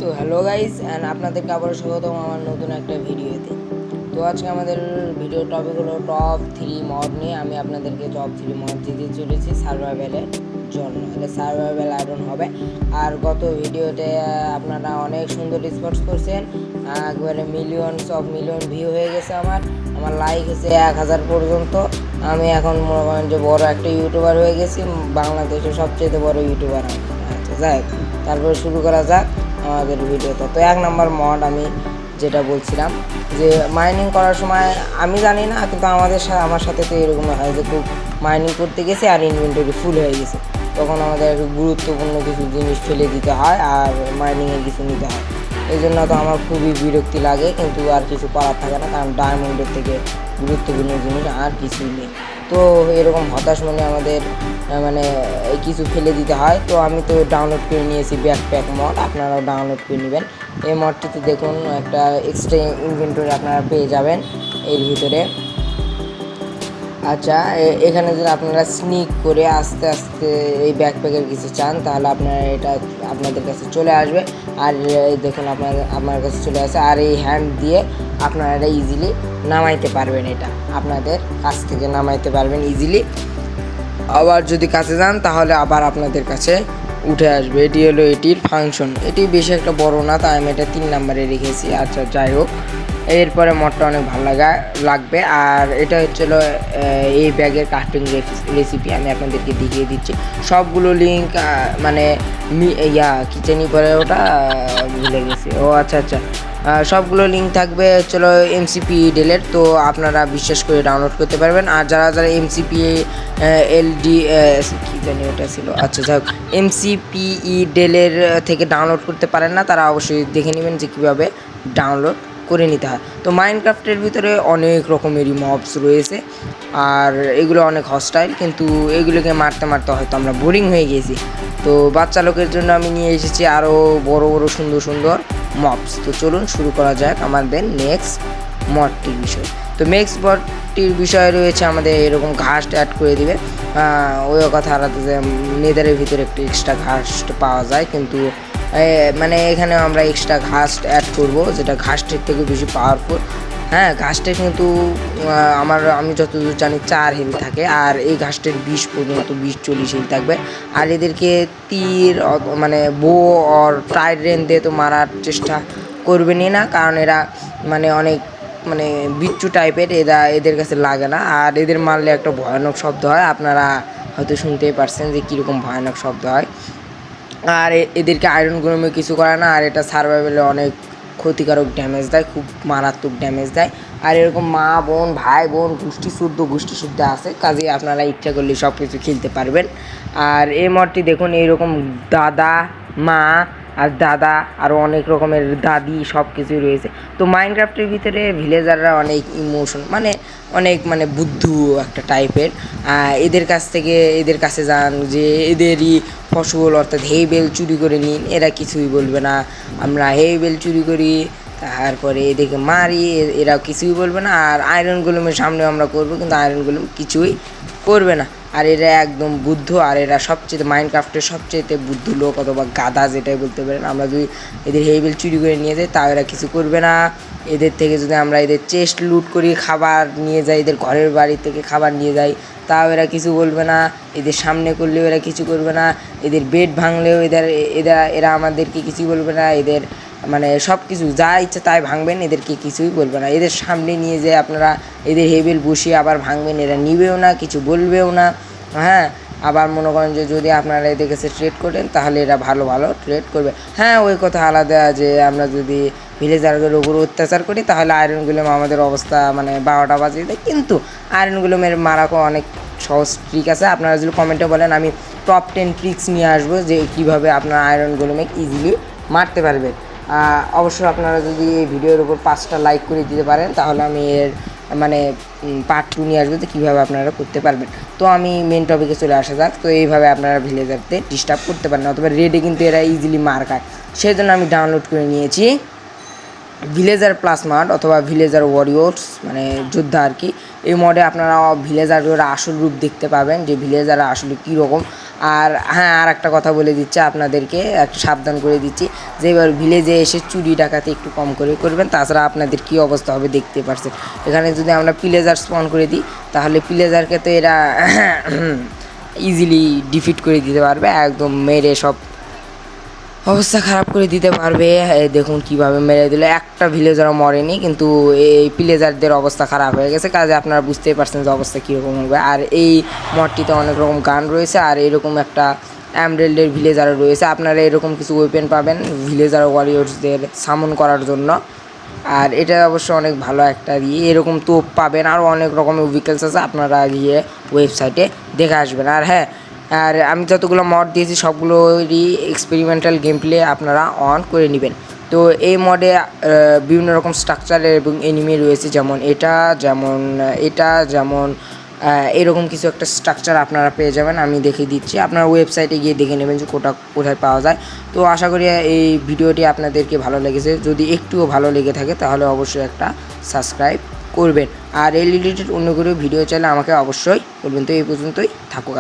তো hello guys and আপনাদেরকে আবার স্বাগতম আমার নতুন একটা ভিডিওতে। তো আজকে আমাদের ভিডিও টপিক হলো টপ 3 মড নিয়ে। আমি আপনাদেরকে টপ 3 মড দিতে চলেছি সার্ভাইভালের জন্য। এটা সার্ভাইভাল অ্যাডন হবে। আর গত ভিডিওতে আপনারা অনেক সুন্দর রেসপন্স করছেন, একবারে মিলিয়ন ভিউ হয়ে গেছে। আমার লাইক হয়েছে 1000 পর্যন্ত। আমি এখন মনে করেন যে বড় একটা ইউটিউবার হয়ে গেছি, বাংলাদেশের সবচেয়ে বড় ইউটিউবার আমি। আচ্ছা যাই, তারপরে শুরু করা যাক আমাদের ভিডিওতে। তো 1 নম্বর মড আমি যেটা বলছিলাম যে মাইনিং করার সময় আমি জানি না, কিন্তু আমার সাথে তো এরকম হয় যে খুব মাইনিং করতে গেছে আর ইনভেন্টরি ফুল হয়ে গেছে, তখন আমাদের গুরুত্বপূর্ণ কিছু জিনিস ফেলে দিতে হয় আর মাইনিংয়ে কিছু নিতে হয়। এই জন্য তো আমার খুবই বিরক্তি লাগে, কিন্তু আর কিছু করার থাকে না, কারণ ডায়মন্ডের থেকে গুরুত্বপূর্ণ জিনিস আর কিছুই নেই। তো এরকম হতাশ মনে আমাদের মানে কিছু ফেলে দিতে হয়। তো আমি তো ডাউনলোড করে নিয়েছি ব্যাকপ্যাক মড, আপনারাও ডাউনলোড করে নেবেন। এই মডটিতে দেখুন একটা এক্সট্রা ইনভেন্টরি আপনারা পেয়ে যাবেন এর ভিতরে। আচ্ছা, এখানে যদি আপনারা স্নিক করে আস্তে আস্তে এই ব্যাকপ্যাকের কিছু চান, তাহলে আপনারা এটা আপনাদের কাছে চলে আসবে। আর দেখুন আপনার কাছে চলে আসে, আর এই হ্যান্ড দিয়ে আপনারা এটা ইজিলি নামাইতে পারবেন, এটা আপনাদের কাছ থেকে নামাইতে পারবেন ইজিলি। আবার যদি কাছে যান তাহলে আবার আপনাদের কাছে উঠে আসবে। এটি হলো এটির ফাংশন। এটি বেশি একটা বড় না, তাই আমি এটা 3 নম্বরে রেখেছি। আচ্ছা যাই হোক, এরপরে মডটা অনেক ভালো লাগবে। আর এটা হচ্ছিল এই ব্যাগের কাস্টিং রেসিপি, আমি আপনাদেরকে দেখিয়ে দিচ্ছি। সবগুলো লিঙ্ক মানে কিচেনই পরে ওটা ভুলে গেছি। ও আচ্ছা, সবগুলো লিঙ্ক থাকবে চলো MCPE ডেলের, তো আপনারা বিশ্বাস করে ডাউনলোড করতে পারবেন। আর যারা MCPE LD কী জানি ওটা ছিল, আচ্ছা যাই হোক, MCPE ডেলের থেকে ডাউনলোড করতে পারেন না, তারা অবশ্যই দেখে নেবেন যে কীভাবে ডাউনলোড করে নিতে হয়। তো মাইনক্রাফটের ভিতরে অনেক রকমেরই মবস রয়েছে, আর এগুলো অনেক হস্টাইল, কিন্তু এগুলোকে মারতে মারতে হয়তো আমরা বোরিং হয়ে গেছি। তো বাচ্চা লোকের জন্য আমি নিয়ে এসেছি আরও বড় সুন্দর মবস। তো চলুন শুরু করা যাক আমাদের নেক্সট মডটির বিষয়। তো নেক্সট মডটির বিষয় রয়েছে আমাদের এরকম ঘাস অ্যাড করে দিবে। ওই কথা আলাদা যে নেদারের ভিতরে একটু এক্সট্রা ঘাস পাওয়া যায়, কিন্তু মানে এখানে আমরা এক্সট্রা ঘাস অ্যাড করব, যেটা ঘাসটির থেকে বেশি পাওয়ারফুল। হ্যাঁ, ঘাসটা কিন্তু আমি যতদূর জানি 4 হেল থাকে, আর এই ঘাসটির 20 পর্যন্ত 20-40 হেল থাকবে। আর এদেরকে তীর মানে বো আর ট্রাইডেন্ট দিয়ে তো মারার চেষ্টা করবেনই না, কারণ এরা মানে অনেক বিচ্ছু টাইপের, এদের কাছে লাগে না। আর এদের মারলে একটা ভয়ানক শব্দ হয়, আপনারা হয়তো শুনতেই পারছেন যে কীরকম ভয়ানক শব্দ হয়। আর এদেরকে আয়রন গরমে কিছু করে না, আর এটা সার্ভাইভালে অনেক ক্ষতিকারক ড্যামেজ দেয়, খুব মারাত্মক ড্যামেজ দেয়। আর এরকম মা বোন ভাই বোন গোষ্ঠী শুদ্ধ আছে, কাজেই আপনারা ইচ্ছা করলে সব কিছু খেলতে পারবেন। আর এই মডটি দেখুন, এইরকম দাদা মা আর দাদা আরও অনেক রকমের দাদি সব কিছুই রয়েছে। তো মাইনক্রাফটের ভিতরে ভিলেজাররা অনেক ইমোশন অনেক বুদ্ধু একটা টাইপের। এদের কাছে যান যে এদেরই ফসল অর্থাৎ বেল চুরি করে নিন, এরা কিছুই বলবে না। আমরা বেল চুরি করি, তারপরে এদেরকে মারি, এরা কিছুই বলবে না। আর আয়রন গোলেমের সামনেও আমরা করবো, কিন্তু আয়রন গোলেম কিছুই করবে না। আর এরা একদম বুদ্ধ, আর এরা সবচেয়ে মাইনক্রাফটের সবচেয়ে বুদ্ধ লোক অথবা গাধা যেটাই বলতে পারেন। আমরা যদি এদের বেল চুরি করে নিয়ে যাই তাও এরা কিছু করবে না। এদের থেকে যদি আমরা এদের চেস্ট লুট করি, খাবার নিয়ে যাই, এদের ঘরের বাড়ি থেকে খাবার নিয়ে যাই, তাও এরা কিছু বলবে না। এদের সামনে করলেও এরা কিছু করবে না। এদের বেড ভাঙলেও এরা আমাদেরকে কিছুই বলবে না। এদের সব কিছু যা ইচ্ছা তাই ভাঙবেন, এদেরকে কিছুই বলবে না। এদের সামনে নিয়ে যেয়ে আপনারা এদের হেবেল বসিয়ে আবার ভাঙবেন, এরা নিবেও না, কিছু বলবেও না। হ্যাঁ, আবার মনে করেন যে যদি আপনারা এদের কাছে ট্রেড করেন তাহলে এরা ভালো ট্রেড করবে। হ্যাঁ, ওই কথা আলাদা যে আমরা যদি ভিলেজারদের উপর অত্যাচার করি তাহলে আয়রন গোলেম আমাদের অবস্থা 12টা বাজিয়ে দেয়, কিন্তু আয়রন গোলেমের মারাকও অনেক সহজ ট্রিক আছে। আপনারা যদি কমেন্টে বলেন, আমি টপ 10 ট্রিক্স নিয়ে আসবো যে কীভাবে আপনারা আয়রন গোলেমে ইজিলি মারতে পারবেন। অবশ্যই আপনারা যদি এই ভিডিওর উপর 5টা লাইক করে দিতে পারেন, তাহলে আমি এর পার্ট 2 নিয়ে আসবো যে কীভাবে আপনারা করতে পারবেন। তো আমি মেন টপিকে চলে আসা যাক। তো এইভাবে আপনারা ভিলেজারতে ডিস্টার্ব করতে পারেন, অথবা রেডে কিন্তু এরা ইজিলি মার খায়। সেই জন্য আমি ডাউনলোড করে নিয়েছি ভিলেজার প্লাস মড অথবা ভিলেজার ওয়ারিয়র্স, যোদ্ধা আর কি। এই মডে আপনারা ভিলেজারের আসল রূপ দেখতে পাবেন, যে ভিলেজাররা আসলে কীরকম। আর হ্যাঁ, আর একটা কথা বলে দিচ্ছি আপনাদেরকে, একটু সাবধান করে দিচ্ছি যে এবার ভিলেজে এসে চুরি ডাকাতি একটু কম করে করবেন, তাছাড়া আপনাদের কী অবস্থা হবে দেখতে পারছেন। এখানে যদি আমরা প্লেজার স্পন করে দিই তাহলে প্লেজারকে তো এরা ইজিলি ডিফিট করে দিতে পারবে, একদম মেরে সব অবস্থা খারাপ করে দিতে পারবে। দেখুন কিভাবে মেরে দিল, একটা ভিলেজারও মরেনি, কিন্তু এই প্লেজারদের অবস্থা খারাপ হয়ে গেছে। কাজে আপনারা বুঝতেই পারছেন যে অবস্থা কীরকম হবে। আর এই মডটিতে অনেক রকম গান রয়েছে, আর এরকম একটা এমরেল্ডের ভিলেজারও রয়েছে। আপনারা এরকম কিছু ওয়েপেন পাবেন ভিলেজার ওয়ারিয়র্সদের সামন করার জন্য। আর এটা অবশ্য অনেক ভালো একটা দিয়ে এরকম তোপ পাবেন, আরও অনেক রকমের উইকেলস আছে, আপনারা গিয়ে ওয়েবসাইটে দেখে আসবেন। আর হ্যাঁ, আর আমি যতগুলো মড দিয়েছি সবগুলোরই এক্সপেরিমেন্টাল গেম প্লে আপনারা অন করে নেবেন। তো এই মডে বিভিন্ন রকম স্ট্রাকচারের এবং এনিমি রয়েছে, যেমন যেমন এরকম কিছু একটা স্ট্রাকচার আপনারা পেয়ে যাবেন। আমি দেখিয়ে দিচ্ছি, আপনারা ওয়েবসাইটে গিয়ে দেখে নেবেন যে কোথায় পাওয়া যায়। তো আশা করি এই ভিডিওটি আপনাদেরকে ভালো লেগেছে। যদি একটুও ভালো লেগে থাকে তাহলে অবশ্যই একটা সাবস্ক্রাইব করবেন। আর এই রিলেটেড অন্য কোনো ভিডিও চাইলে আমাকে অবশ্যই বলবেন। তো এই পর্যন্তই থাকুক।